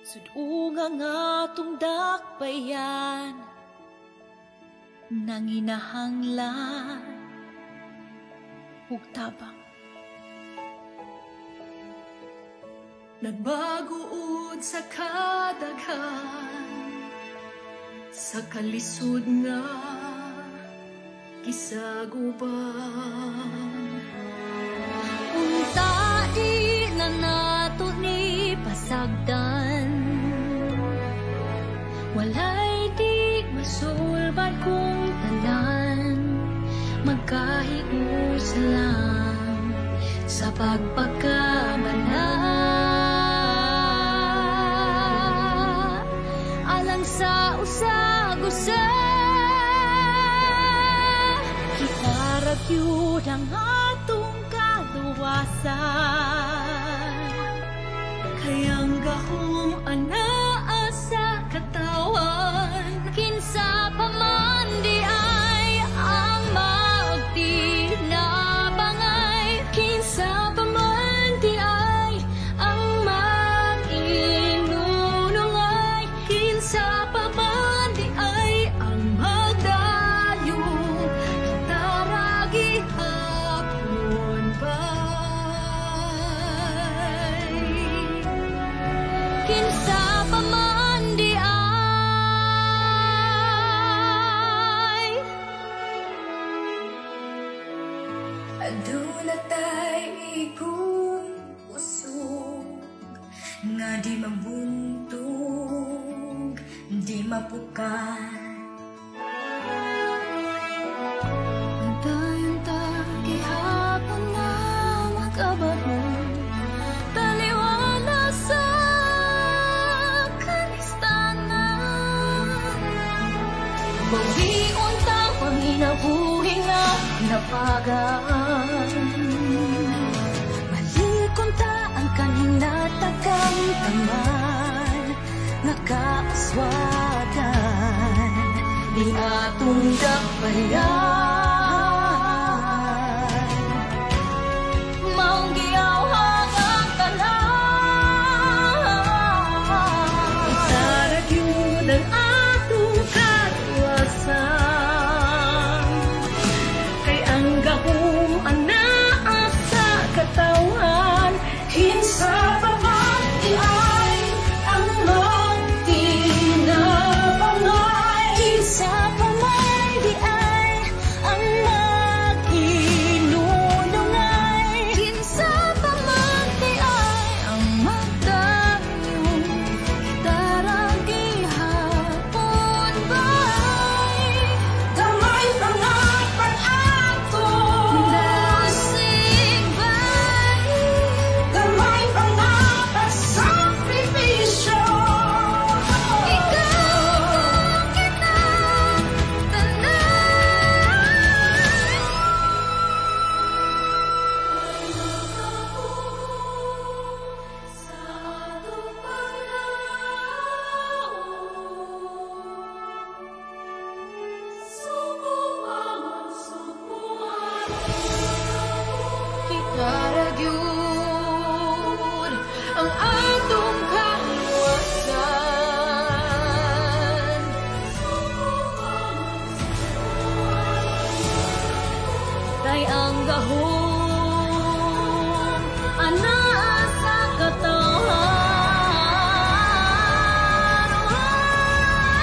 Sudungang atong dakbayan nang inahanglan ug tabang. Nagbaguod sa kadaghan, sa kalisod nga gisaguban. Unta di na nato ni pasagdan, walay di masulbad kung tanan, magkahigos lang sa pagpagkamana. Alang sa usag-usa, kita ragyud ang atong kaluwasan. Kayang gahom anaa sa katawan, Kinsa pa man di ay ang magtinabangay. kinsa pa man di ay ang mag-inunungay, kinsa pa man di ay ang magdayong taragi hapon bay. Kinsa pa man di ay Aduna tay ikong usog nga di mabuntog, di mapukan. Antayon ta gihapon nga magabaro, taliwala sa kalistanan. bawion ta panginabuhi nga napagaan. Malikon ta ang kaninatagang taman, nakaaswagan di atong dakbayan. Maong giyawhang ang tanan, Taragyud ang atong kaluwasan, kay ang gahom anaa sa katawan, kinsa pa man di ay ang magtinabangay, kinsa pa man di ay ang mag-inunungay, kinsa pa man di ay ang magdayong taragi hapon bay. gamay pa nga pag-ato, Dasig bay, gamay pa nga pagsakripisyo. ikaw kung kita Itaragyud ang atong kaluwasan, kay ang gahom anaa sa katawan.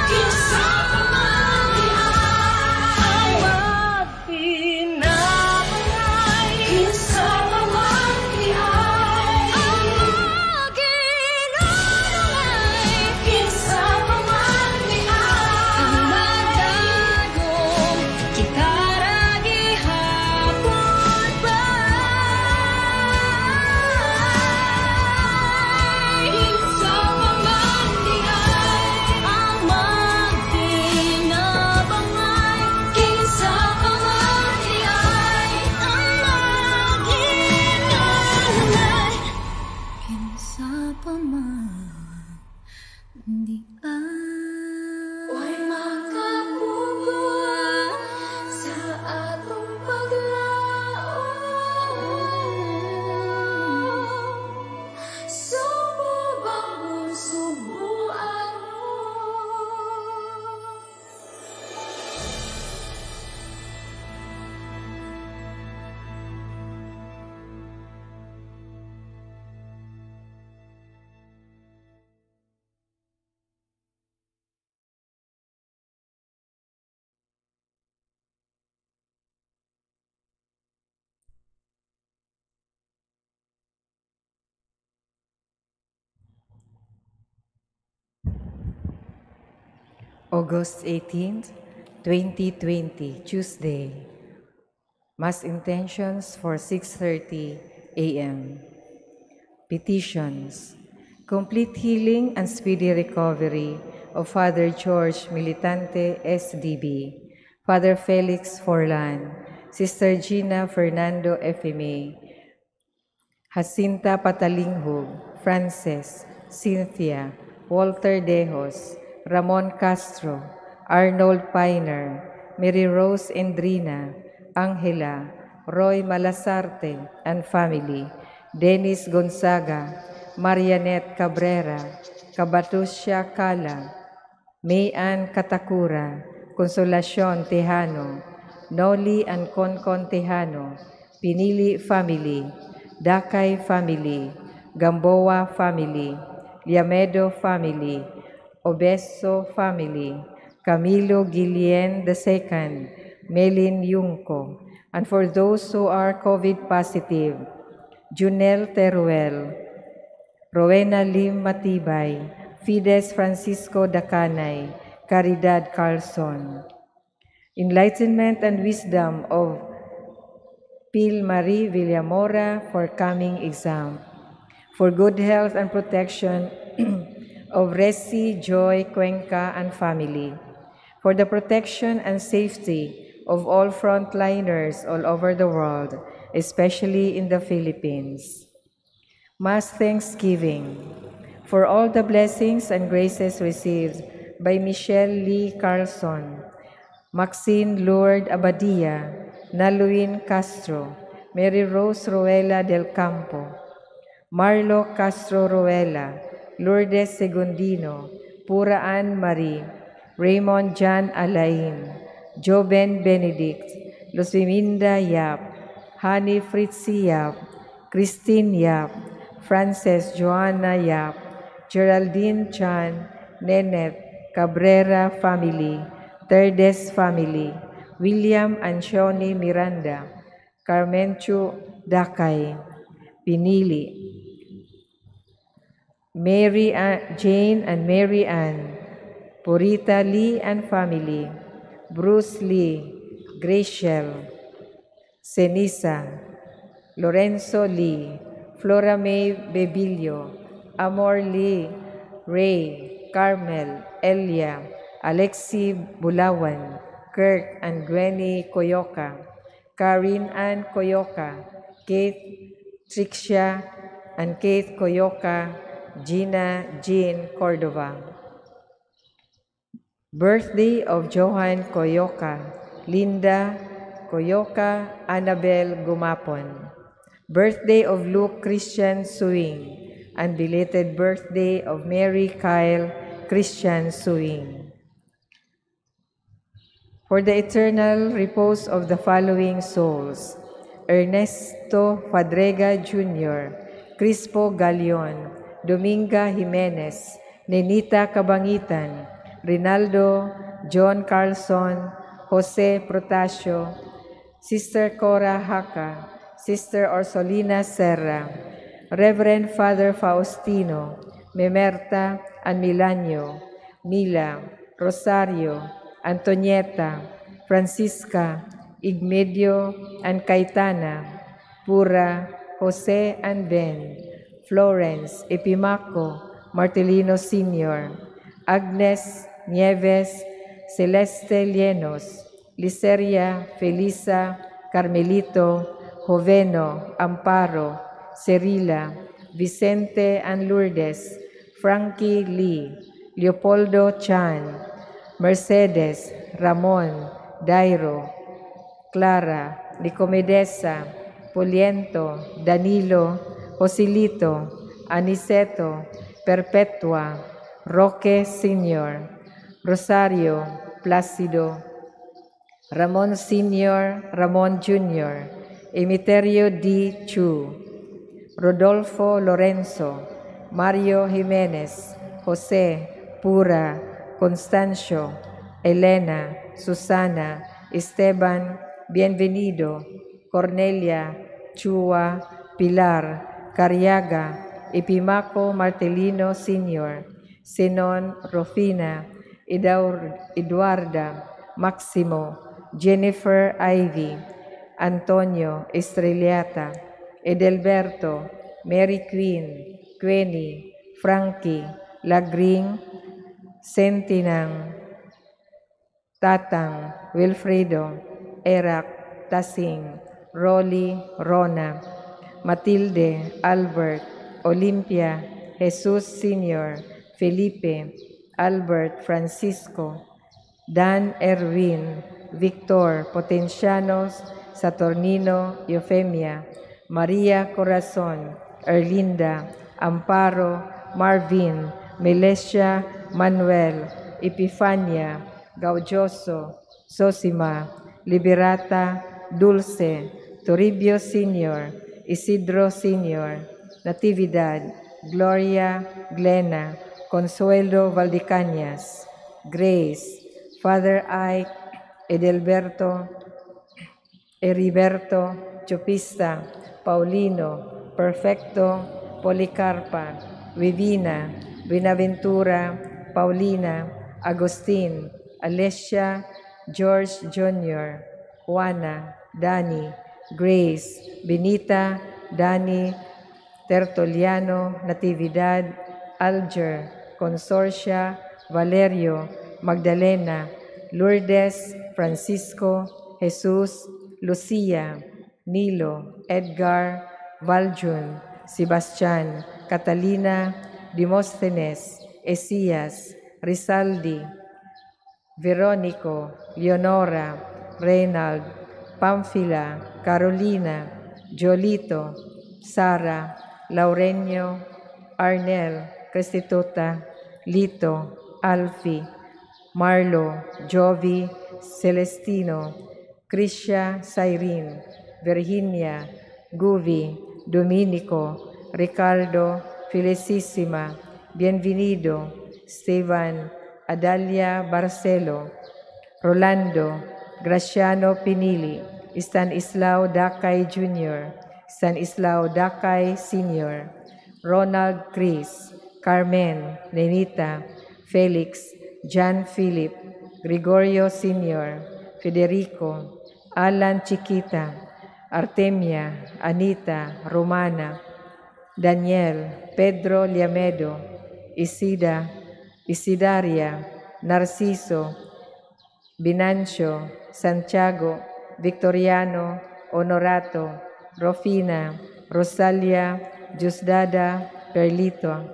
kinsa pa man di ay magtinabangay, kinsa pa man di ay Maginunungay, kinsa pa man di ang ay magdayong kitaragi hapon bay. kinsa pa man di ay Ang magtinabangay, kinsa pa man di ay ang maginunungay, kinsa pa man di ay Way makapugon sa atong paglaom. Subo bangon, subo August 18th, 2020, Tuesday. Mass intentions for 6:30 a.m. Petitions. Complete healing and speedy recovery of Father George Militante, SDB, Father Felix Forlan, Sister Gina Fernando FMA, Jacinta Patalinghog, Frances, Cynthia, Walter Dejos, Ramon Castro, Arnold Piner, Mary Rose Endrina, Angela, Roy Malasarte and family, Dennis Gonzaga, Marianette Cabrera, Kabatusya Kala, Mayan Katakura, Consolacion Tejano, Noli and Concon Tejano, Pinili family, Dakay family, Gamboa family, Liamedo family, Obeso family, Camilo Guillen II, Melin Yungko, and for those who are COVID positive, Junel Teruel, Rowena Lim Matibay, Fides Francisco Dacanay, Caridad Carlson. Enlightenment and wisdom of Pil Marie Villamora for coming exam. For good health and protection of Resi Joy Cuenca and family. For the protection and safety of all frontliners all over the world, especially in the Philippines. Mass Thanksgiving for all the blessings and graces received by Michelle Lee Carlson, Maxine Lourdes Abadia, Naluin Castro, Mary Rose Ruela del Campo, Marlo Castro Ruela, Lourdes Segundino, Pura Ann Marie, Raymond Jan Alain, Joben Benedict, Luciminda Yap, Hani Fritzi Yap, Christine Yap, Frances Joanna Yap, Geraldine Chan, Nenet Cabrera family, Terdes family, William Anshoni Miranda, Carmenchu Dakay, Pinili, Mary Jane and Mary Ann, Purita Lee and family, Bruce Lee, Graciel, Senisa, Lorenzo Lee, Flora May Bebilio, Amor Lee, Ray, Carmel, Elia, Alexi Bulawan, Kirk and Gwenny Coyoca, Karin Ann Coyoca, Kate Trixia and Kate Coyoca, Gina Jean Cordova. Birthday of Johan Coyoca, Linda Coyoca, Annabel Gumapon. Birthday of Luke Christian Suing, and belated birthday of Mary Kyle Christian Suing. For the eternal repose of the following souls: Ernesto Fadrega Jr., Crispo Galion, Dominga Jimenez, Nenita Cabangitan, Rinaldo John Carlson, Jose Protasio, Sister Cora Haka, Sister Orsolina Serra, Reverend Father Faustino, Memerta and Milanio, Mila, Rosario, Antonieta, Francisca, Igmedio and Caetana, Pura, Jose and Ben, Florence, Epimaco, Martelino Sr., Agnes Nieves, Celeste Llenos, Liceria, Felisa, Carmelito, Joveno, Amparo, Cerila, Vicente and Lourdes, Frankie Lee, Leopoldo Chan, Mercedes, Ramon, Dairo, Clara, Nicomedesa, Poliento, Danilo, Josilito, Aniceto, Perpetua, Roque Sr., Rosario, Plácido, Ramon Sr., Ramon Jr., Emiterio D. Chu, Rodolfo Lorenzo, Mario Jimenez, Jose, Pura, Constancio, Elena, Susana, Esteban, Bienvenido, Cornelia, Chua, Pilar, Cariaga, Epimaco Martelino Sr., Zenon, Rofina, Eduarda, Maximo, Jennifer Ivy, Antonio Estrellata, Edelberto, Mary Queen, Queenie, Frankie, Lagring, Sentinang, Tatang, Wilfredo, Eric, Tasing, Rolly, Rona, Matilde, Albert, Olympia, Jesus Sr., Felipe, Albert, Francisco, Dan Erwin, Victor, Potencianos, Saturnino, Eufemia, Maria Corazon, Erlinda, Amparo, Marvin, Melessia, Manuel, Epifania, Gaudioso, Sosima, Liberata, Dulce, Toribio Sr., Isidro Sr., Natividad, Gloria, Glena, Consuelo Valdecañas, Grace, Father Ike, Edelberto, Heriberto, Chupista, Paulino, Perfecto, Policarpa, Vivina, Buenaventura, Paulina, Agustin, Alessia, George Jr., Juana, Dani, Grace, Benita, Dani, Tertuliano, Natividad, Alger, Consorcia, Valerio, Magdalena, Lourdes, Francisco, Jesus, Lucia, Nilo, Edgar, Valjun, Sebastian, Catalina, Demosthenes, Esias, Rizaldi, Veronico, Leonora, Reynald, Pamphila, Carolina, Jolito, Sara, Laurenio, Arnel, Cristituta, Lito, Alfie, Marlo, Jovi, Celestino, Krisha, Cyrene, Virginia, Guvi, Dominico, Ricardo, Felicissima, Bienvenido, Esteban, Adalia Barcelo, Rolando, Graciano Pinili, Stanislao Dakay Jr., Stanislao Dakay Sr., Ronald Chris, Carmen, Nenita, Felix, John Philip, Gregorio Sr., Federico, Alan Chiquita, Artemia, Anita, Romana, Daniel, Pedro Liamedo, Isida, Isidaria, Narciso, Binancio, Santiago, Victoriano, Honorato, Rofina, Rosalia, Diosdada, Perlito,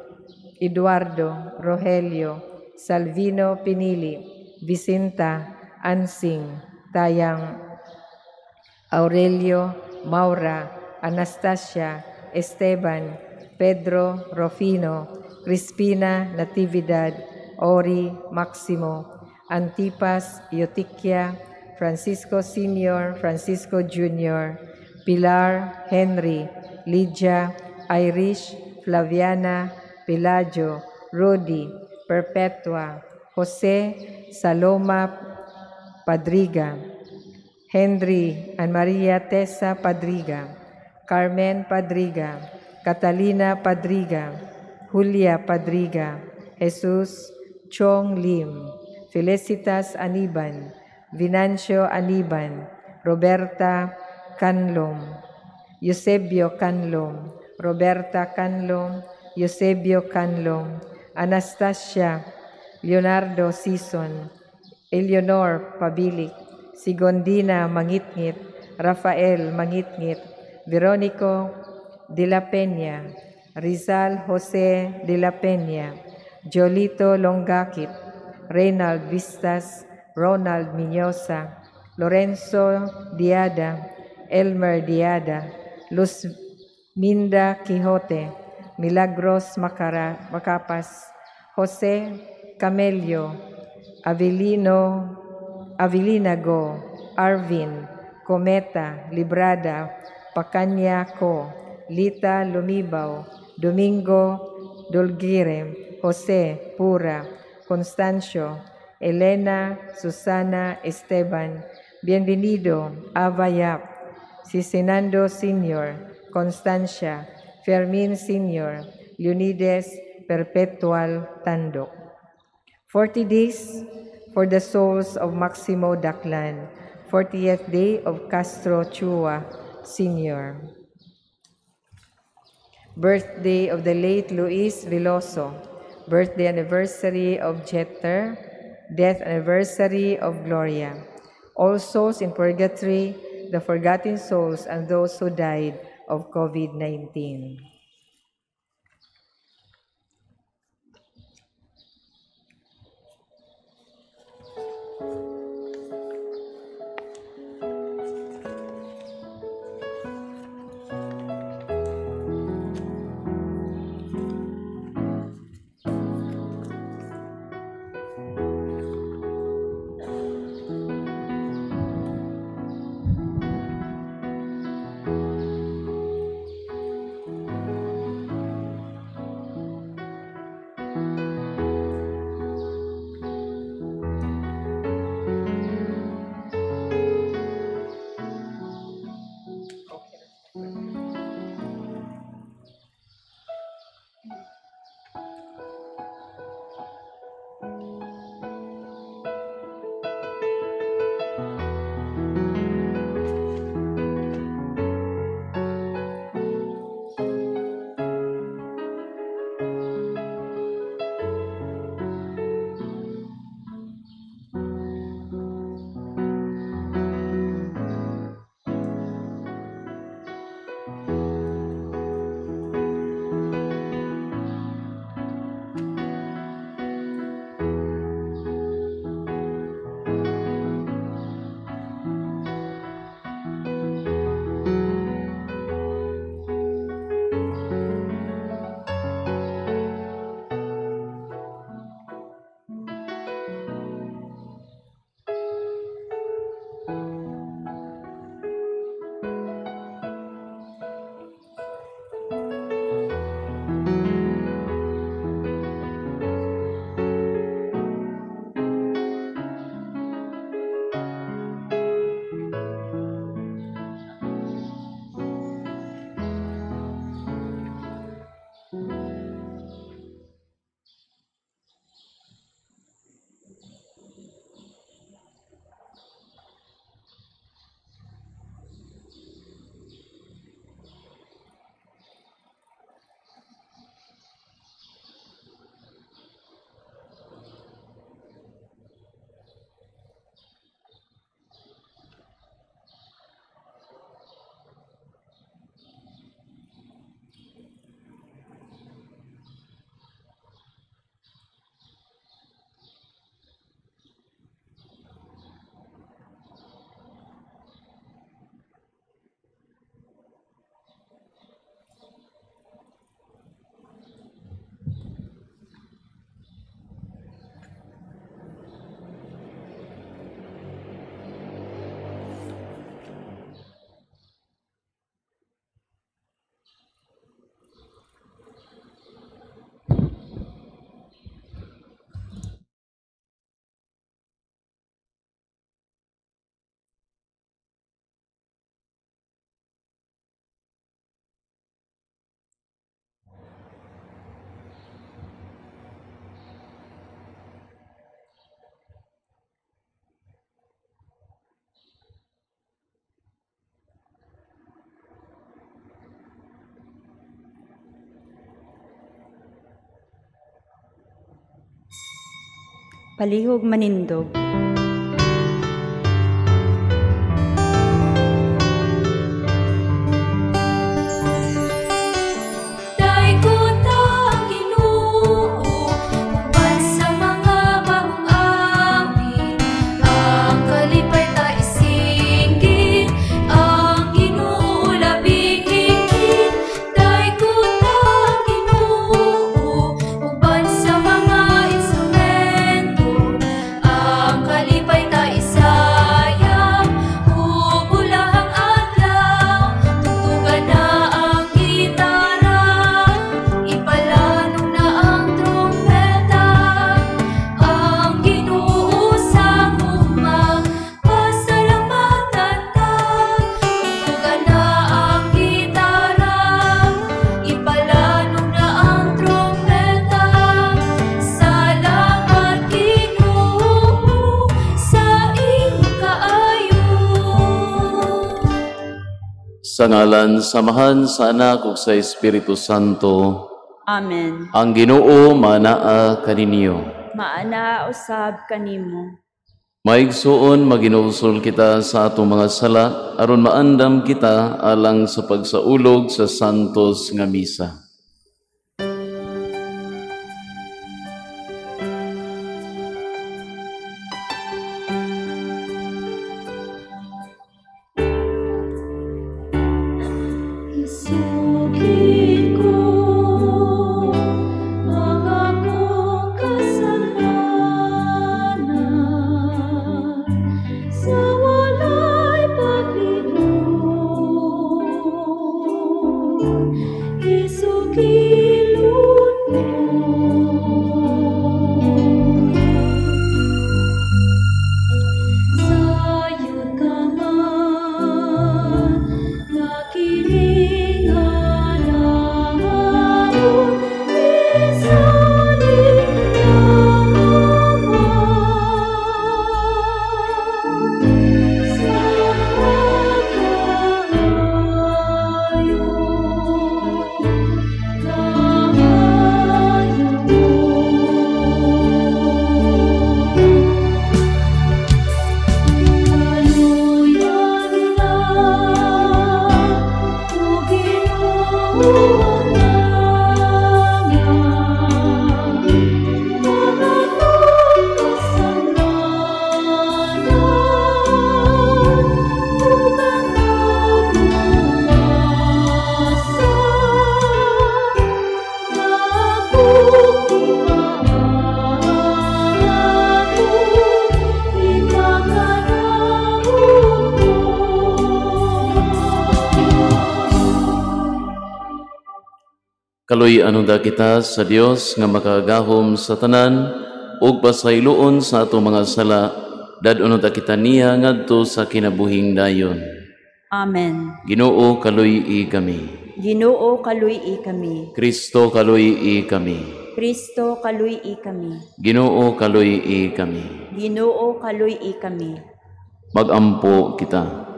Eduardo, Rogelio, Salvino Pinili, Vicenta, Ansing, Tayang, Aurelio, Maura, Anastasia, Esteban, Pedro, Rufino, Crispina, Natividad, Ori, Maximo, Antipas, Eutychia, Francisco Sr., Francisco Jr., Pilar, Henry, Lydia, Irish, Flaviana, Pelagio, Rudy, Perpetua, Jose, Saloma Padriga, Henry and Maria Tessa Padriga, Carmen Padriga, Catalina Padriga, Julia Padriga, Jesus Chong Lim, Felicitas Aniban, Vinancio Aniban, Roberta Canlom, Eusebio Canlom, Roberta Canlom, Eusebio Canlom, Anastasia, Leonardo Sison, Eleonor Pabilik, Sigondina Mangitngit, Rafael Mangitngit, Veronico de la Peña, Rizal Jose de la Peña, Jolito Longakit, Reynald Vistas, Ronald Miñosa, Lorenzo Diada, Elmer Diada, Luz Minda Quijote, Milagros Macapas, Jose Camelio, Avelinago, Arvin, Cometa, Librada, Pacanya Co, Lita Lumibaw, Domingo Dolgire, Jose Pura, Constancio, Elena, Susana, Esteban, Bienvenido, Avayap, Cicinando Sr., Constancia, Fermin Sr., Leonides Perpetual Tandok. 40 days for the souls of Maximo Daclan, 40th day of Castro Chua Sr. Birthday of the late Luis Veloso, birthday anniversary of Jeter, death anniversary of Gloria. All souls in purgatory, the forgotten souls, and those who died of COVID-19. Palihog manindog. Ang Sa ngalan, samahan sa Anak ug sa Espiritu Santo. Amen. Ang Ginoo manaa kaninyo. Maana usab kanimo. Maigsuon maginusul kita sa atong mga sala aron maandam kita alang sa pagsaulog sa santos nga misa. Isugid ko ang akong kasalanan sa walay paglingon. Isugilon mo sayo ka man nga kiningan ako isalin sa Kaloy anunda kita sa Dios nga makagahom sa tanan ug pasayloon sa atong mga sala dadon ta kita niya ngadto sa kinabuhing dayon. Amen. Ginoo kaluy-i kami. Ginoo kaluy-i kami. Kristo kaluy-i kami. Kristo kaluy-i kami. Ginoo kaluy-i kami. Ginoo kaluy-i kami. Magampo kita.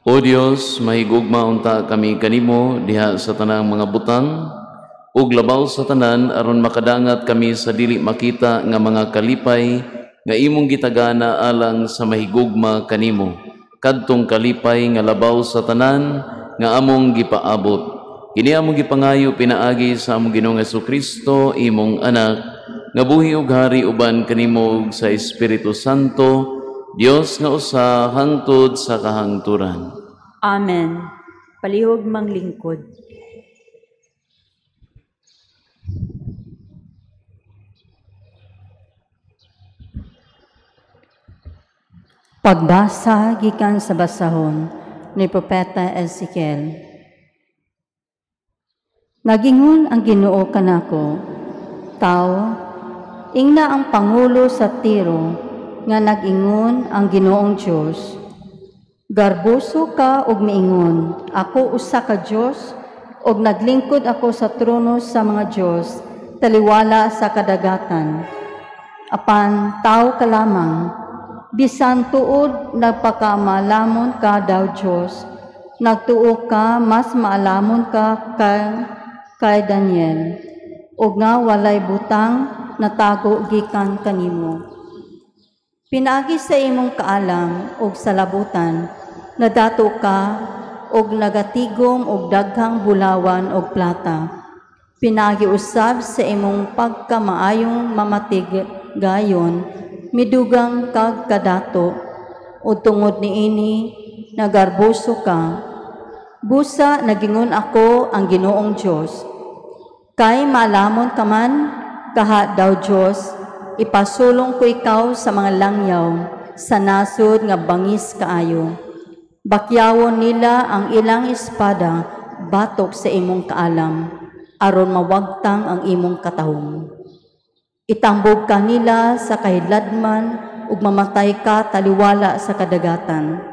O Dios, mahigugma unta kami kanimo diha sa tanang mga butang ug labaw sa tanan aron makadangat kami sa dili makita nga mga kalipay nga imong gitagana alang sa mahigugma kanimo kadtong kalipay nga labaw sa tanan nga among gipaabot. Kini among gipangayo pinaagi sa among Ginoong Jesucristo imong anak nga buhi ug hari uban kanimo ug sa Espiritu Santo Dios nga usa hangtod sa kahangturan. Amen. Palihog mang lingkod. Pagbasa gikan sa basahon ni Propeta Ezekiel. Nagingon ang Ginoo kanako, tao, ingna ang pangulo sa Tiro nga nagingon ang Ginoong Dios. Garboso ka og miingon, ako usa ka Dios, og naglingkod ako sa trono sa mga Dios, taliwala sa kadagatan. Apan tao ka lamang, bisan tuod nagpakamalamon ka daw Dios, nagtuo ka mas maalamon ka kay Daniel, og nga walay butang natago gikan kanimo. Pinaagi sa imong kaalam og sa labutan, nadato ka og nagatigom og daghang bulawan og plata. Pinaagi usab sa imong pagkamaayong mamatigayon, midugang kag kadato, o tungod niini nagarboso ka. Busa nagingon ako ang Ginoong Dios, kay malamon ka man, kaha daw Dios, ipasulong ko ikaw sa mga langyaw, sa nasod nga bangis kaayo. Bakyawon nila ang ilang espada, batok sa imong kaalam, aron mawagtang ang imong katahom. Itambog ka nila sa kahidladman, ug mamatay ka taliwala sa kadagatan.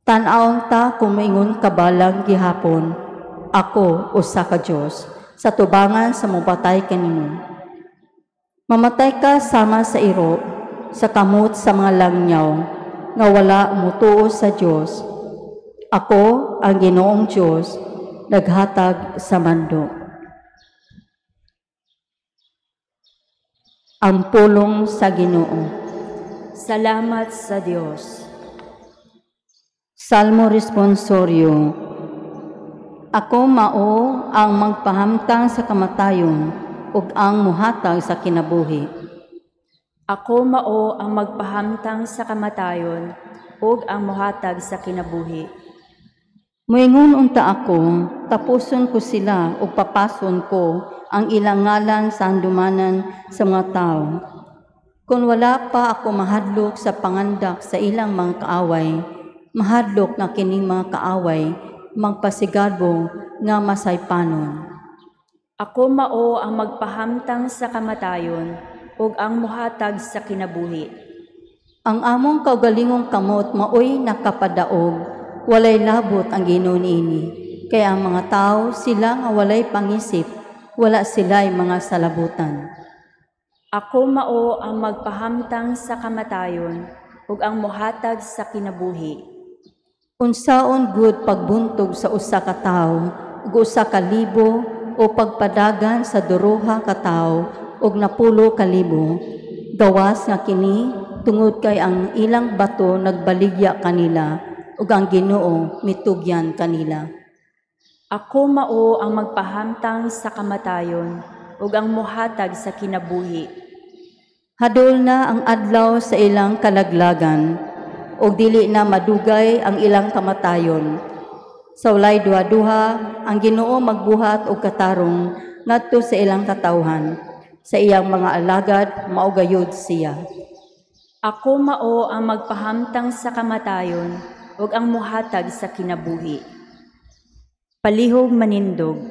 Tan-awon ta kung maingon kabalag gihapon, ako usa ka Dios sa tubangan sa mopatay kanimo. Mamatay ka sama sa iro, sa kamot sa mga langyaw, nga wala mutuo sa Dios. Ako ang Ginoong Dios, naghatag sa mando. Ang pulong sa Ginoo. Salamat sa Dios. Salmo responsorio. Ako mao ang magpahamtang sa kamatayon ug ang muhatag sa kinabuhi. Ako mao ang magpahamtang sa kamatayon ug ang muhatag sa kinabuhi. Moingon unta ako, tapuson ko sila ug papason ko ang ilang ngalan sa handumanan sa mga tao. Kung wala pa ako mahadlok sa pangandak sa ilang mga kaaway, mahadlok na kining mga kaaway, magpasigado nga masaypanon. Ako mao ang magpahamtang sa kamatayon ug ang muhatag sa kinabuhi. Ang among kaugalingong kamot maoy nakapadaog, walay labot ang Ginoo niini. Kaya ang mga tao sila nga walay pangisip, wala sila'y mga salabutan. Ako mao ang magpahamtang sa kamatayon ug ang muhatag sa kinabuhi. Unsaon gud pagbuntog sa usa ka tawo ug usa ka libo o pagpadagan sa duruha ka tawo ug 10,000, gawas nga kini tungod kay ang ilang bato nagbaligya kanila ug ang Ginoo mitugyan kanila. Ako mao ang magpahamtang sa kamatayon ug ang muhatag sa kinabuhi. Hadol na ang adlaw sa ilang kalaglagan ug dili na madugay ang ilang kamatayon. Sa walay duha-duha ang Ginoo magbuhat og katarong ngadto sa ilang katawhan. Sa iyang mga alagad mao gayud siya. Ako mao ang magpahamtang sa kamatayon ug ang muhatag sa kinabuhi. Palihog manindog.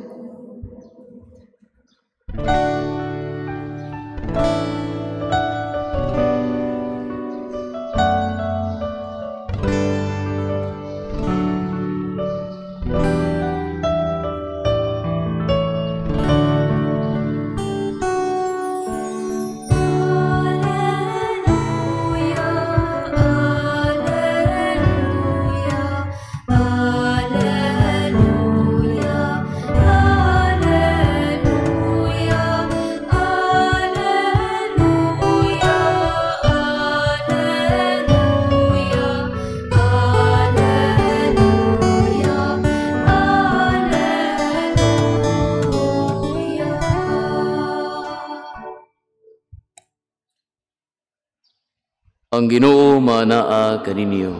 Ang Ginoo manaa kaninyo.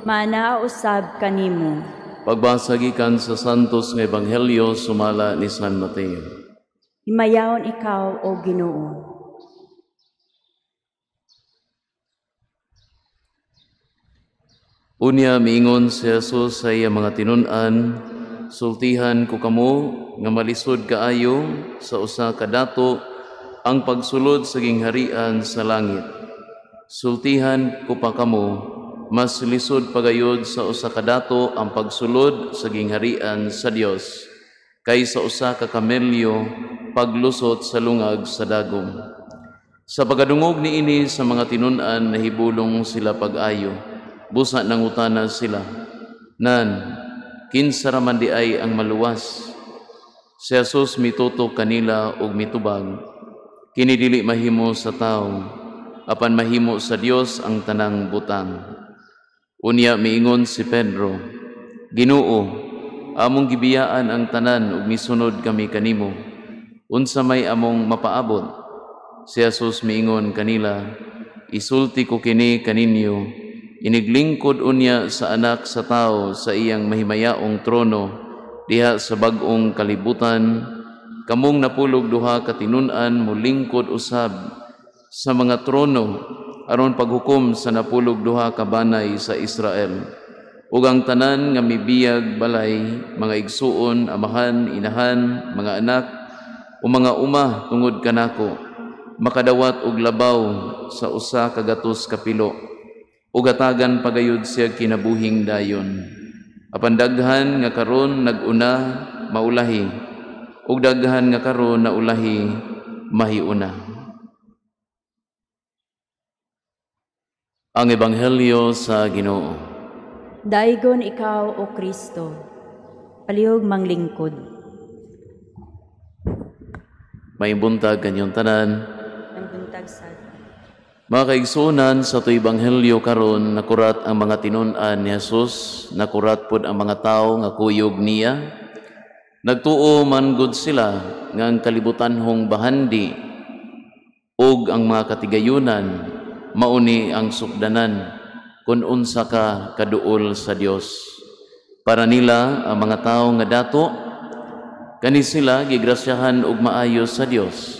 Manaa usab kanimo. Pagbasa gikan sa Santos nga Ebanghelyo sumala ni San Mateo. Himayaon ikaw o Ginoo. Unya miingon si Jesus sa iya mga tinun-an, sultihan ko kamo nga malisod kaayo sa usa ka dato ang pagsulod sa gingharian sa langit. Sultihan ko pa kamo, mas lisod pagayod sa usa ka dato ang pagsulod sa gingharian sa Dios kaysa usa ka kamelyo paglusot sa lungag sa dagom. Sa pagadungog niini sa mga tinun-an nahibulong sila pag-ayo, busa nangutana sila, nan, kinsa ra man di ay ang maluwas? Si Jesus mitutok kanila og mitubag, kini dili mahimo sa tawo, apan mahimo sa Dios ang tanang butang. Unya miingon si Pedro, Ginoo, among gibiyaan ang tanan ug misunod kami kanimo. Unsa may among mapaabot? Si Jesus miingon kanila, isulti ko kini kaninyo, iniglingkod unya sa anak sa tao sa iyang mahimayaong trono diha sa bag-ong kalibutan, kamong napulog duha ka tinun-an mulingkod usab sa mga trono aron paghukom sa napulog duha ka banay sa Israel. Ug ang tanan nga mibiyag balay, mga igsuon, amahan, inahan, mga anak, o mga uma tungod kanako, makadawat og labaw sa usa ka gatos ka pilo, ug gatagan pagayud siya kinabuhing dayon. Apan daghan nga karon naguna maulahi ug daghan nga karon na ulahi mahiuna. Ang Ebanghelyo sa Ginoo. Daigon ikaw, O Kristo, palihog manglingkod. May buntag kanyang tanan. Ang buntag sa Mga kaigsunan, sa ito Ebanghelyo karon nakurat ang mga tinun-an ni Jesus, nakurat pod ang mga tao nga kuyog niya. Nagtuo man gud sila nga ang kalibutanhong bahandi ug ang mga katigayunan mauni ang sukdanan kung unsa ka kaduol sa Dios. Para nila ang mga tao nga dato kani sila gigrasyahan og maayo sa Dios.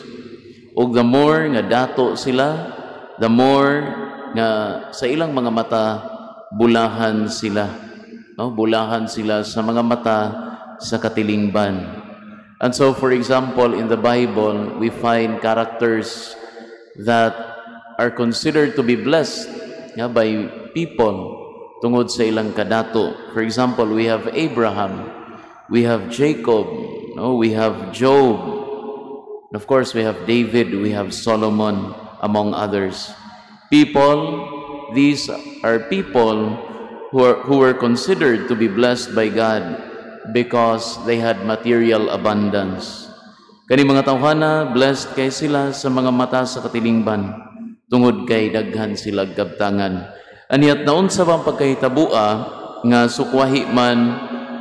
Ug the more nga dato sila, the more nga sa ilang mga mata bulahan sila. No? Bulahan sila sa mga mata sa katilingban. And so for example in the Bible we find characters that are considered to be blessed by people tungod sa ilang kadato. For example, we have Abraham, we have Jacob, we have Job, and of course we have David, we have Solomon, among others. These are people who were considered to be blessed by God because they had material abundance. Kani mga tawhana, blessed kay sila sa mga mata sa katilingban, tungod kay daghan sila kabtangan. Aniyat naon sa bang pagkahitabua nga sukwahi man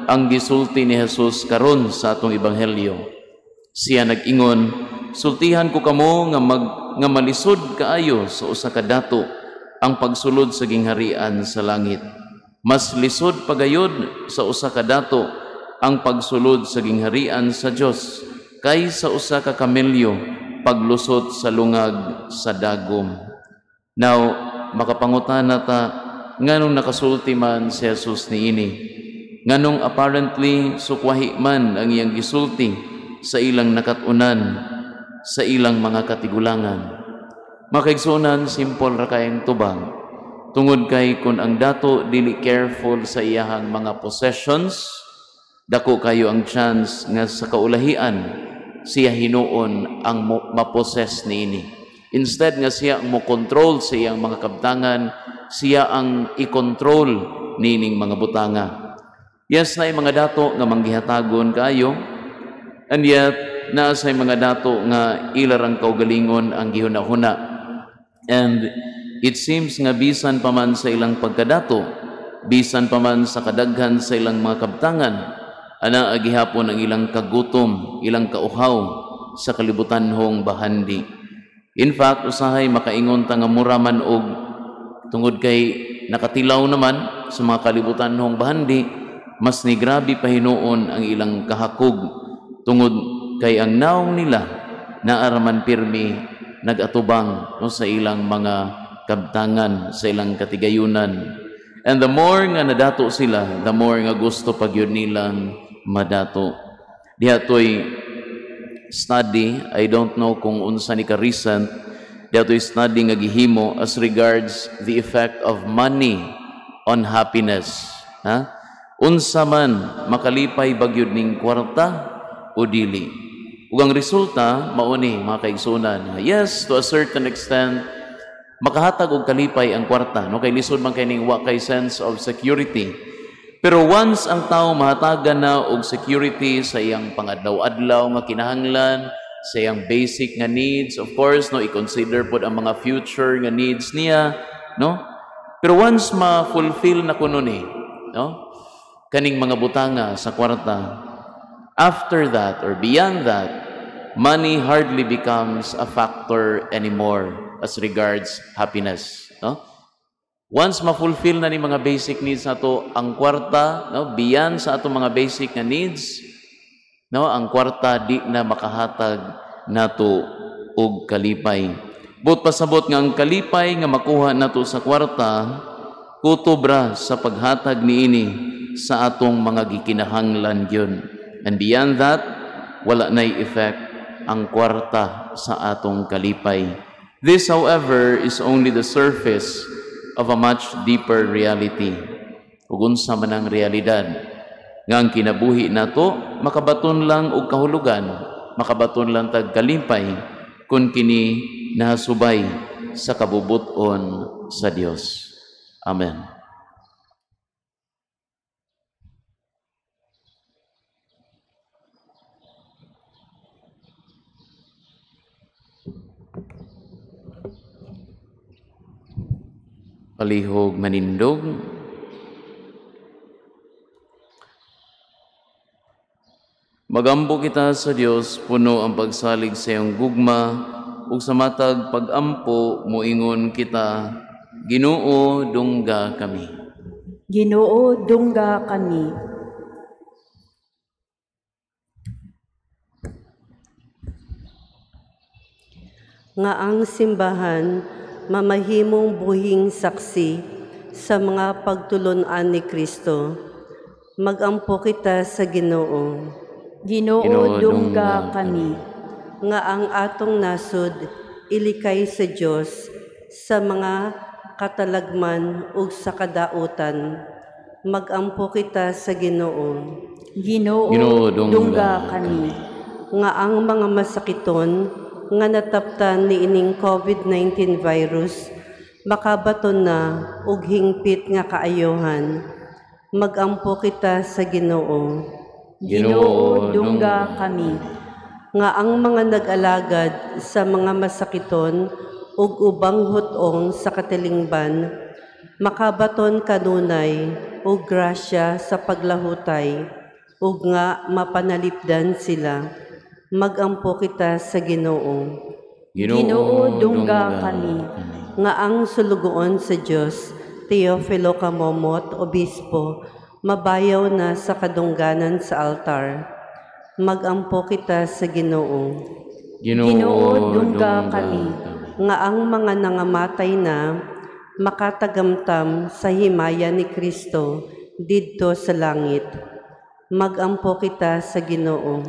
ang gisulti ni Jesus karon sa atong Ebanghelyo. Siya nag-ingon, sultihan ko kamo nga malisod kaayo sa usa ka dato ang pagsulod sa gingharian sa langit. Mas lisod pagayod sa usa ka dato ang pagsulod sa gingharian sa Dios kaysa usa ka kamelyo paglusot sa lungag sa dagom. Now, makapangutana ta nganong nakasulti man si Jesus niini, nganong apparently sukwahi man ang iyang gisulti sa ilang nakatunan, sa ilang mga katigulangan. Makaigsunan, simple ra kayang tubang, tungod kay kung ang dato dili careful sa iyahang mga possessions, dako kayo ang chance nga sa kaulahian siya hinuon ang maposes niini. Instead nga siya ang mo-control sa iyang mga kabtangan, siya ang i-control nining mga butanga. Yes, na mga dato nga manggihatagon kayo, and yet naasay mga dato nga ilarang kaugalingon ang gihuna-huna. And it seems nga bisan pa man sa ilang pagkadato, bisan pa man sa kadaghan sa ilang mga kabtangan, ana agihapon ang ilang kagutom, ilang kauhaw sa kalibutanhong bahandi. In fact, usahay makaingon ta nga mura man og tungod kay nakatilaw naman sa mga kalibutanhong bahandi, mas ni grabe pa hinuon ang ilang kahakog tungod kay ang naong nila naaraman pirmi nagatubang sa ilang mga kabtangan, sa ilang katigayunan. And the more nga nadato sila, the more nga gusto pag yun nilang madato. Dihatoy study, I don't know kung unsa ni ka-recent, dihatoy study nga gihimo as regards the effect of money on happiness. Unsa man makalipay bagyod ning kwarta o dili. Ug ang resulta mauni mga kaigsunan. Yes, to a certain extent makahatag og kalipay ang kwarta, kay lisod man kay ning wa kay sense of security. Pero once ang tao mahatagan na og security sa iyang pangadlaw-adlaw nga kinahanglan, sa iyang basic nga needs, of course i-consider pod ang mga future nga needs niya, Pero once ma-fulfill na kuno ni, kaning mga butanga sa kwarta, after that or beyond that, money hardly becomes a factor anymore as regards happiness. Once ma-fulfill na ni mga basic needs nato ang kwarta, beyond sa ato mga basic na needs, ang kwarta di na makahatag nato og kalipay. But pasabot nga ang kalipay nga makuha nato sa kwarta, kutobra sa paghatag niini sa atong mga gikinahanglan yun. And beyond that, wala na'y effect ang kwarta sa atong kalipay. This, however, is only the surface of a much deeper reality. Ug unsa man ang realidad. nga ang kinabuhi nato makabaton lang og kahulugan, makabaton lang tag kalimpay kun kini nahasubay sa kabubuton sa Dios. Amen. Palihog manindog. Magampo kita sa Dios, puno ang pagsalig sa iyong gugma, ug sa matag pag-ampo moingon kita, Ginoo dungga kami. Ginoo dungga kami. Nga ang simbahan mamahimong buhing saksi sa mga pagtulunan ni Kristo, magampo kita sa Ginoo. Ginoo dungga kami. Nga ang atong nasod ilikay sa Dios sa mga katalagman ug sa kadautan, magampo kita sa Ginoo. Ginoo dungga kami. Nga ang mga masakiton nga nataptan ni ining COVID-19 virus makabaton na ug hingpit nga kaayohan, magampo kita sa Ginoo. Ginoo dungga kami. Nga ang mga nag-alagad sa mga masakiton ug ubang hutong sa katilingban makabaton kanunay ug grasya sa paglahutay ug nga mapanalipdan sila, magampo kita sa Ginoo. Ginoo dungga kami. Nga ang sulugoon sa Dios, Teofilo Camomot, Obispo, mabayaw na sa kadungganan sa altar, magampo kita sa Ginoo. Ginoo dungga kami. Nga ang mga nangamatay na makatagamtam sa himaya ni Kristo didto sa langit, magampo kita sa Ginoo.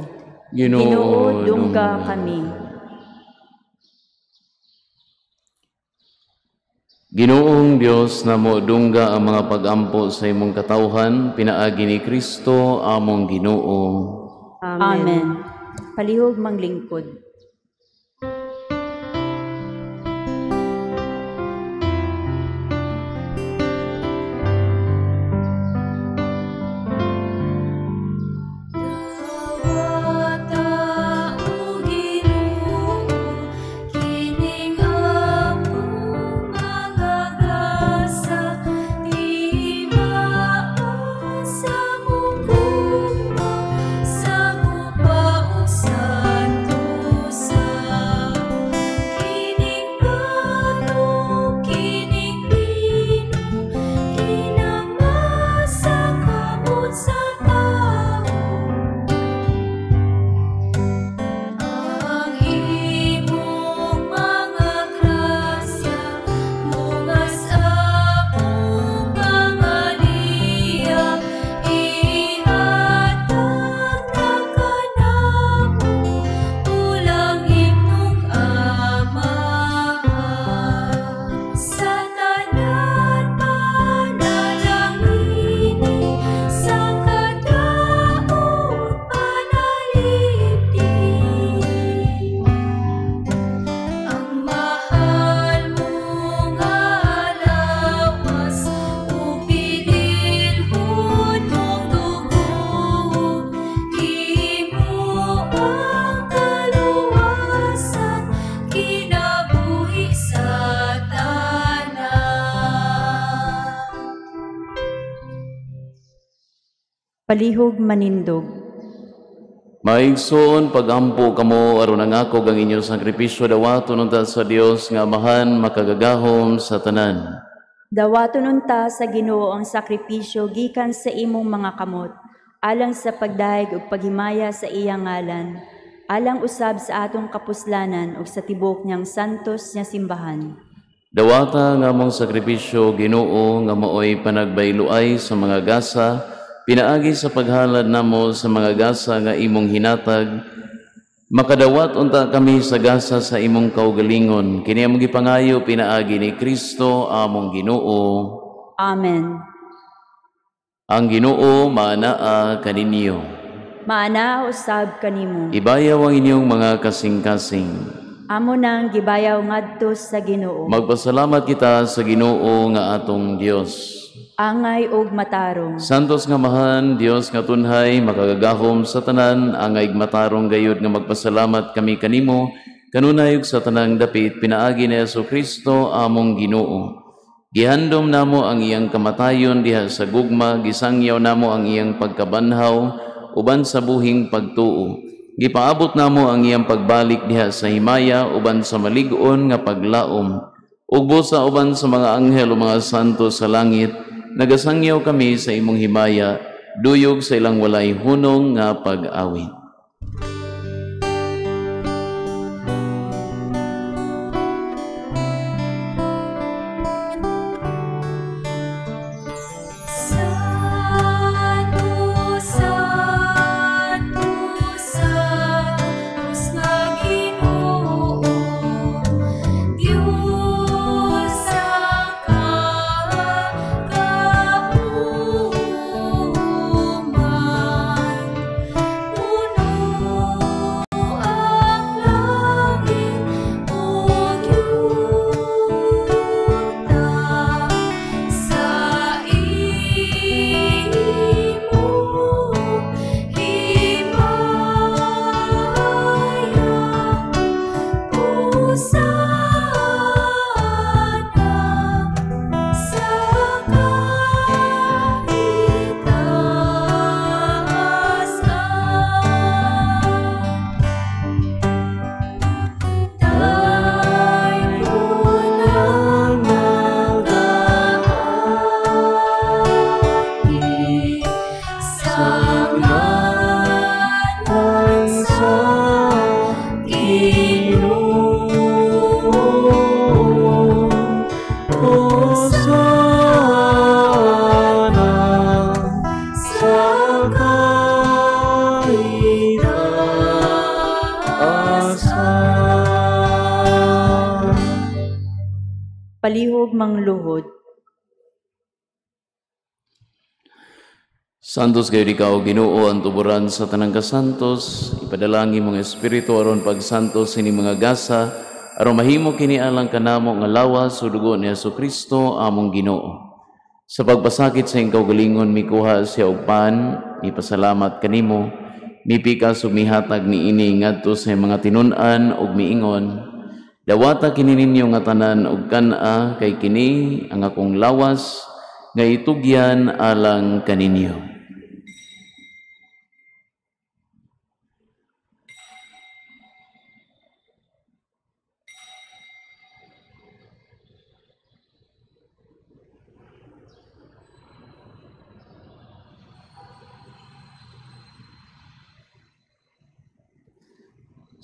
Ginoo dungga kami. Ginoong Dios, namo dungga ang mga pag-ampo sa imong katawhan, pinaagi ni Kristo among Ginoo. Amen. Palihog manglingkod. Palihog manindog. Maigsoon pagampo kamo aron ang ako ang inyong sakripisyo dawaton unta sa Dios nga Amahan makagagahom sa tanan. Dawaton unta sa Ginoo ang sakripisyo gikan sa imong mga kamot, alang sa pagdahig ug paghimaya sa iyang ngalan, alang usab sa atong kapuslanan ug sa tibok niyang santos nga simbahan. Dawata nga mong sakripisyo Ginoo nga maoy panagbayloay sa mga gasa, pinaagi sa paghalad namo sa mga gasa nga imong hinatag, makadawat unta kami sa gasa sa imong kaugalingon. Kini among gipangayo pinaagi ni Kristo among Ginoo. Amen. Ang Ginoo maanaa kaninyo. Maana usab kanimo. Ibayaw ang inyong mga kasing-kasing. Amo nang gibayaw ngadto sa Ginoo. Magpasalamat kita sa Ginoo nga atong Dios. Angay og matarong. Santos nga mahan, Dios nga tunhay, makagagahom sa tanan, angay matarong gayud nga magpasalamat kami kanimo, kanunay ug sa tanang dapit pinaagi ni Jesucristo among Ginoo. Gihandom namo ang iyang kamatayon diha sa gugma, gisangyaw namo ang iyang pagkabanhaw uban sa buhing pagtuo. Gipaabot namo ang iyang pagbalik diha sa himaya uban sa malig-on nga paglaom. Ug busa uban sa mga anghel o mga santo sa langit, nagasangyaw kami sa imong himaya, duyog sa ilang walay hunong nga pag-awit. Palihog mangluhod. Santos kayo ikaw, Ginoo, ang tuburan sa tanang kasantos, ipadalangin mong espiritu aron pagsantos ini mga gasa, aron mahimo kini alang kanamo nga lawas sa dugo ni Jesucristo among Ginoo. Sa pagpasakit sa iyong kaugalingon, mikuha siya og pan, ipasalamat kanimo, mipikas ug mihatag ni ini ngadto sa mga tinun-an ug miingon, dawata kini ninyo nga tanan ug kana kay kini ang akong lawas nga itugyan alang kaninyo.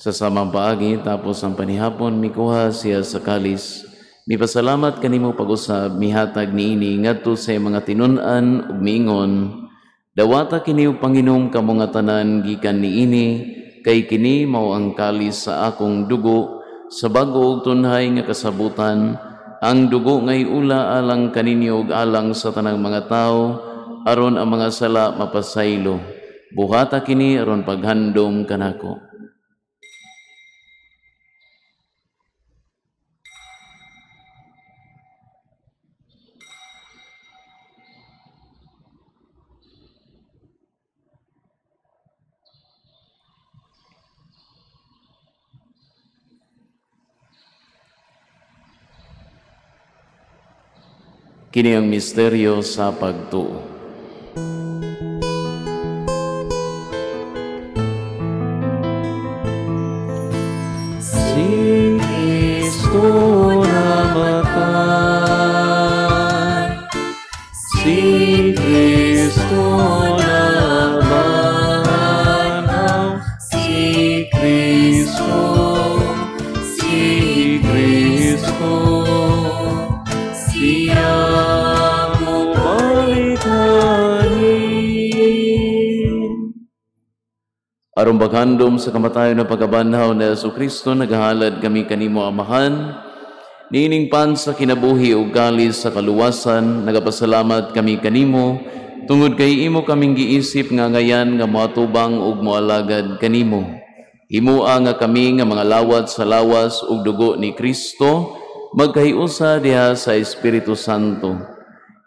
Sa samang paagi, tapos ang panihapon, mikuha siya sa kalis. Mipasalamat kanimo pag-usab, mihatag niini ngadto sa mga tinun-an ug miingon, dawata kini ug panginom kamo nga tanan gikan niini, kay kini mao ang kalis sa akong dugo, sa bag-o ug tunhay nga kasabutan, ang dugo ngay ula alang kaninyo ug alang sa tanang mga tao, aron ang mga sala mapasaylo. Buhata kini aron paghandom kanako. Kini ang misteryo sa pagtuo. Si Kristo namatay, si Kristo nabanaw, si Kristo, si Kristo, siya mo balitahin. Aron paghandom sa kamatayon ng pagkabanhaw na Jesucristo, naghahalad kami kanimo amahan, nining pan sa kinabuhi ug kalis sa kaluwasan, nagapasalamat kami kanimo, Tungod kay imo kaming giisip nga ngayan nga moatubang ug moalagad kanimo. Himua nga kami nga mga lawat sa lawas ug dugo ni Kristo magkahiusa diha sa Espiritu Santo.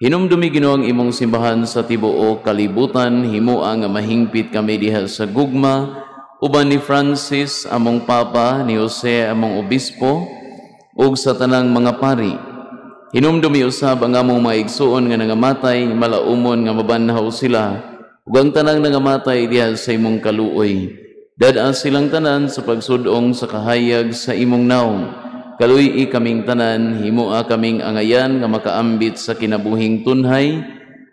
Hinumdumi Ginoo ang imong simbahan sa tibuok kalibutan, himua nga mahingpit kami diha sa gugma uban ni Francis among Papa, ni Jose among Obispo ug sa tanang mga pari. Hinumdumi usab ang among mga igsuon nga nangamatay, malaumon nga mabanhaw sila ug ang tanang nangamatay diha sa imong kaluoy. Dad-a silang tanan sa pagsudong sa kahayag sa imong naong. Kaluy kaming tanan, himua kaming angayan nga makaambit sa kinabuhing tunhay,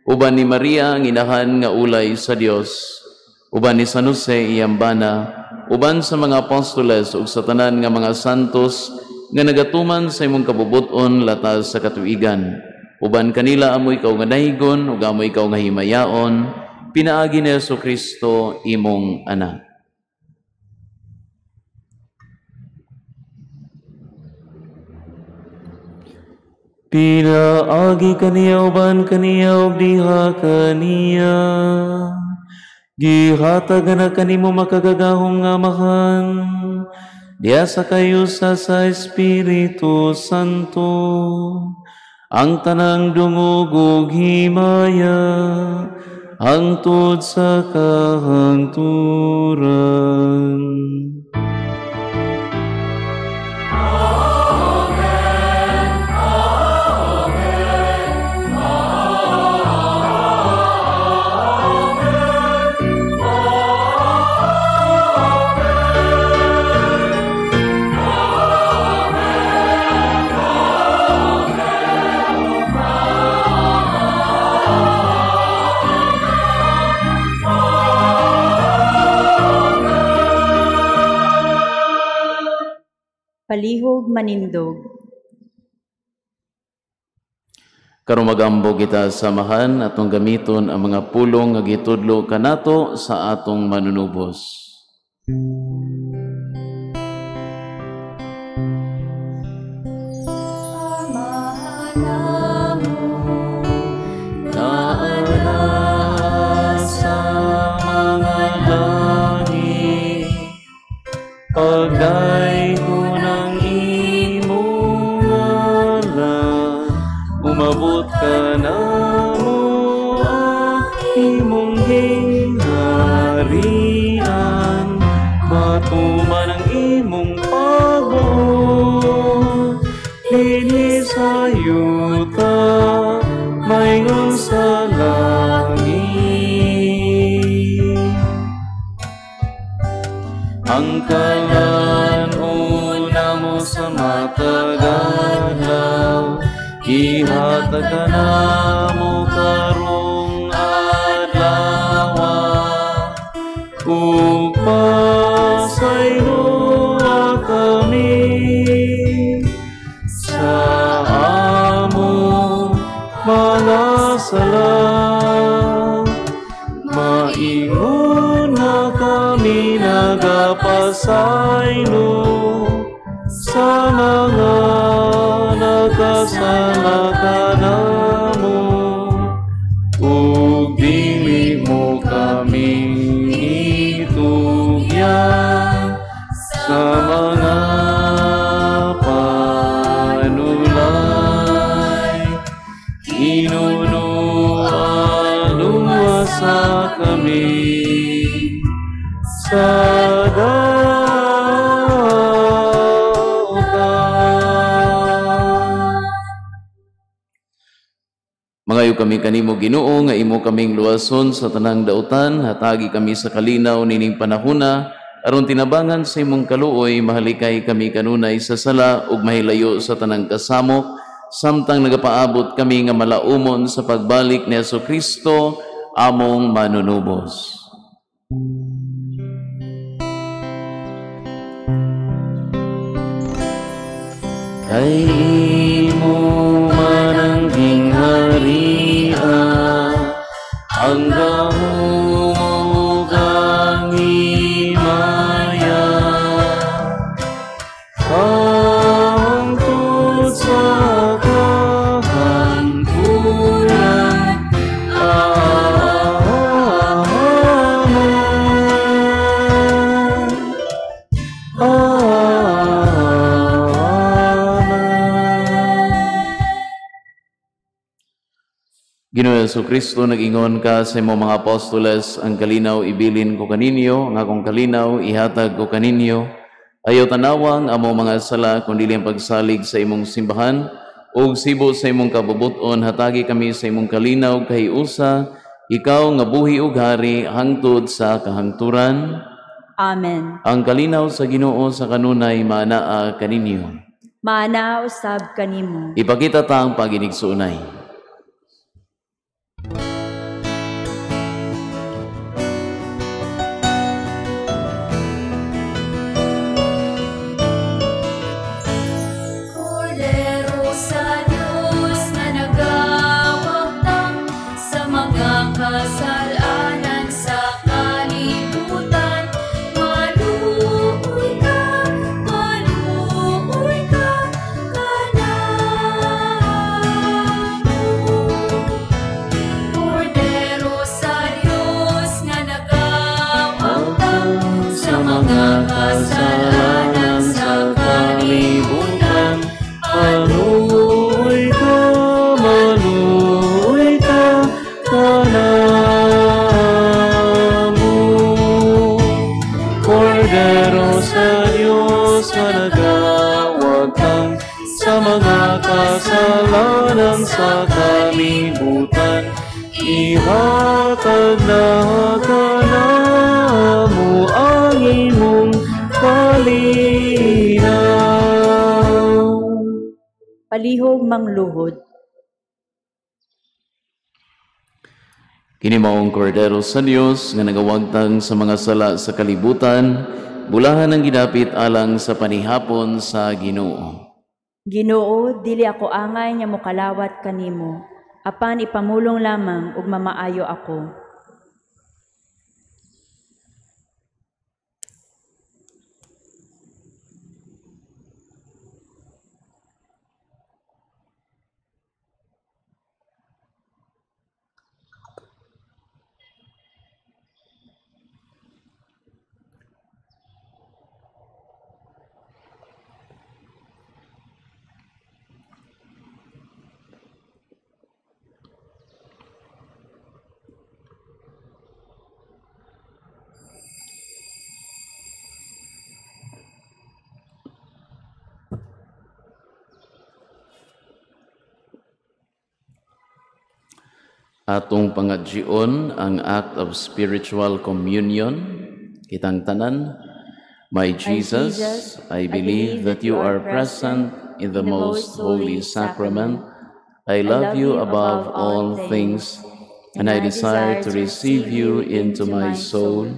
uban ni Maria ang inahan nga ulay sa Dios, uban ni San Jose iyang bana, uban sa mga apostoles ug sa tanan nga mga santos nga nagatuman sa imong kabubuton latas sa katuigan. Uban kanila amoy ikaw nga dahigon ug amoy ikaw nga himayaon, pinaagi ni Jesucristo imong anak. Pinaagi kaniya uban kaniya ug diha kaniya. Gihatagan na kanimo makagagahom nga makan. Diya sa kayo sa Espiritu Santo. Ang tanang dungog ug himaya hangtod sa kahangturan. Palihog manindog. Karon magambo kita samahan atong gamiton ang mga pulong nga gitudlo kanato sa atong manunubos. Pagday ko ng imong ngalan, umabot ka na mo ang imong hingharian, matuman ang imong pagbuo, linisayuta, maingon sa langit. Ang kalan una mo sa matagalaw, ihatag ka na mo karong adlaw, upasayloa kami sa among mga sala. Maingon na kami nagapasaylo sa mga nagkasala ka namo, ug dili mo kami itugyan sa mga panulay. Inunuan sa kami sa Mangayo kami kanimo Ginoo nga imo kaming luwason sa tanang dautan, hatagi kami sa kalinaw nining panahona aron tinabangan sa imong kaluoy, mahalikay kami kanunay sa sala ug mahilayo sa tanang kasamok, samtang nagapaabot kami nga malaumon sa pagbalik ni Jesucristo among manunubos. Kay imo man ang gingharian, hanggang humugang himaya, hangtod sa kahangturan. Ginoong Jesucristo, nag-ingon ka sa imong mga apostoles, ang kalinaw ibilin ko kaninyo, ang akong kalinaw ihatag ko kaninyo. Ayaw tanawang amo mga sala, kundi ang pagsalig sa imong simbahan, o sibo sa imong kabubuton, hatagi kami sa imong kalinaw kahiusa, ikaw nga buhi ug hari hangtod sa kahangturan. Amen. Ang kalinaw sa Ginoo sa kanunay maanaa kaninyo. Maana usab kanimo. Ipakita ta ang paginigsuunay. Kordero sa Diyos na nagawagtang sa mga kasalanan sa kalibutan, maluoy ka kanamo. Kordero sa Diyos na nagawagtang sa mga kasalanan sa kalibutan, Maluoy ka kanamo. Kordero sa Diyos na nagawagtang sa mga kasalanan sa kalibutan, ihatag na kanamo ang imong kalinaw. Palihog mangluhod. Kini maong kordero sa Dios nga nagawagtang sa mga sala sa kalibutan, bulahan ang gidapit alang sa panihapon sa Ginoo. Ginoo, dili ako angay nga mokalawat kanimo, apan ipamulong lamang ug mamaayo ako. Atong pangadjion ang act of spiritual communion. Kitang tanan, My Jesus, I believe that you are present in the most holy sacrament. I love you above all things, and I desire to receive you into my soul.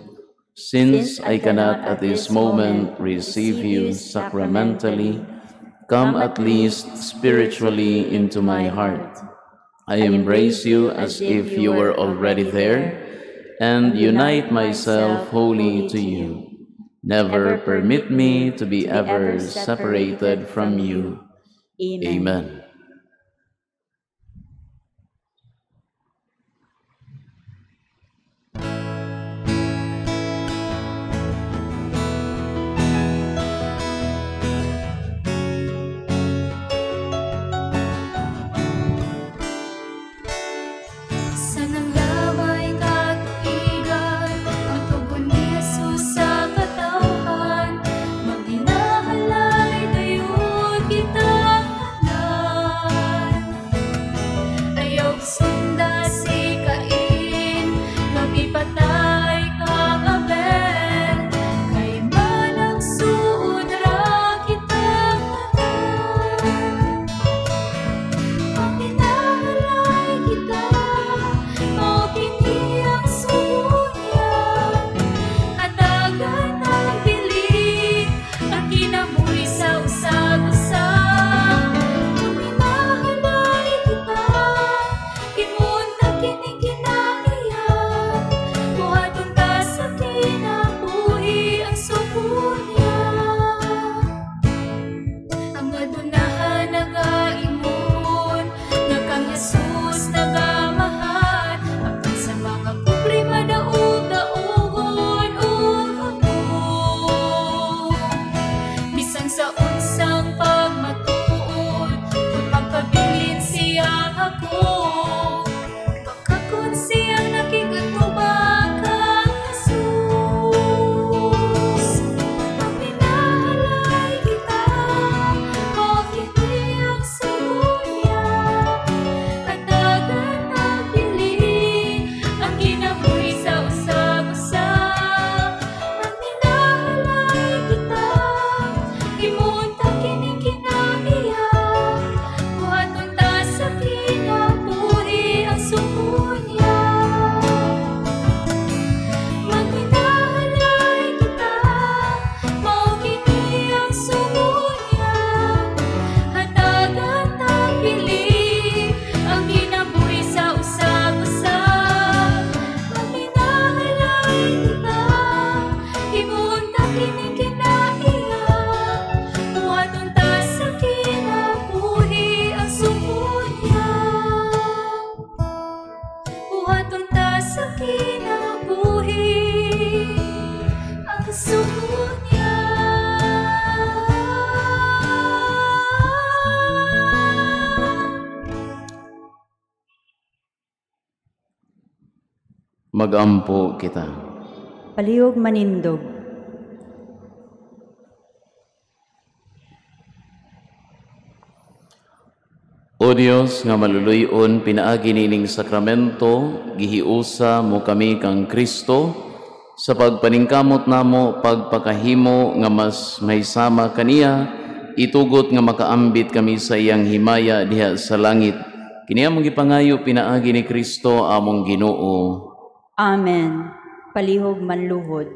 Since I cannot at this moment receive you sacramentally, come at least spiritually into my heart. I embrace you as if you were already there, and unite myself wholly to you. Never permit me to be ever separated from you. Amen. Magampo kita. Palihog manindog. O Dios nga maluluyon pinaagi nining sakramento, gihiusa mo kami kang Kristo, sa pagpaningkamot namo pagpakahimo nga mas mahisama kaniya, itugot nga makaambit kami sa iyang himaya diha sa langit. Kini among gipangayo pinaagi ni Kristo among Ginoo. Amen. Palihog manluhod.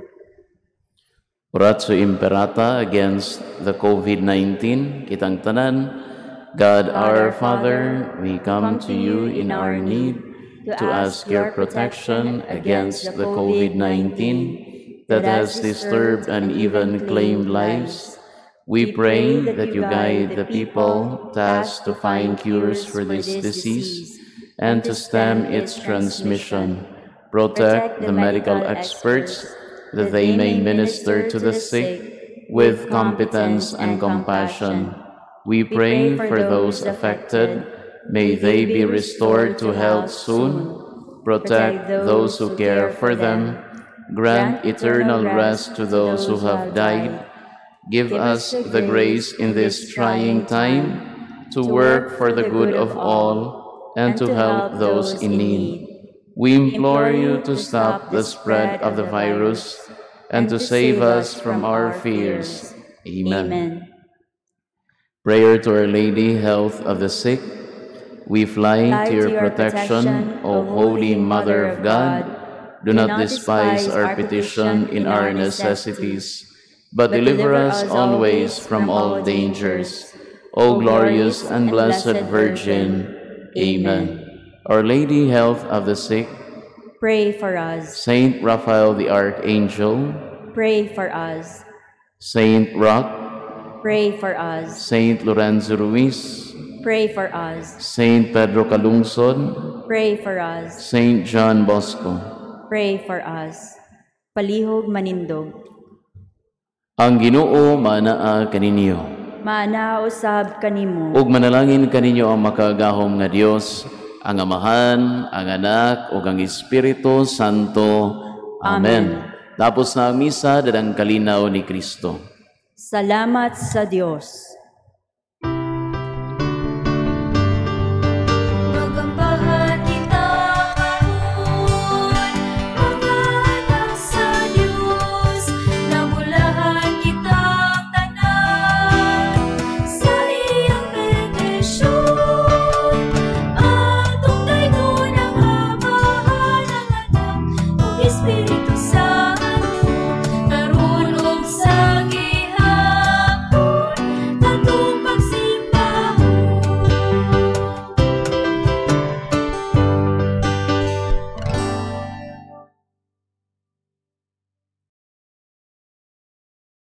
Oratio Imperata against the COVID-19, kitang tanan. God our Father, we come to you in our need to ask your protection against the COVID-19 that has disturbed and even claimed lives. We pray that you guide the people tasked to find cures for this disease and to stem its transmission. Protect the medical experts that they may minister to the sick with competence and compassion. We pray for those affected. May they be restored to health soon. Protect those who care for them. Grant eternal rest to those who have died. Give us the grace in this trying time to work for the good of all and to help those in need. We implore you to stop the spread of the virus and to save us from our fears. Amen. Prayer to Our Lady, health of the sick. We fly to your protection, O Holy Mother of God. Do not despise our petition in our necessities, but deliver us always from all dangers. O glorious and blessed Virgin. Amen. Our Lady, health of the sick. Pray for us. Saint Raphael the Archangel. Pray for us. Saint Roch. Pray for us. Saint Lorenzo Ruiz. Pray for us. Saint Pedro Calungsod. Pray for us. Saint John Bosco. Pray for us. Palihog manindog. Ang Ginoo manaa kaninyo. Maana usab kanimo. Ug manalangin kaninyo ang makagahom nga Dios, ang Amahan, ang Anak, ug ang Espiritu Santo. Amen. Tapos na ang misa, dadang kalinaw ni Kristo. Salamat sa Diyos.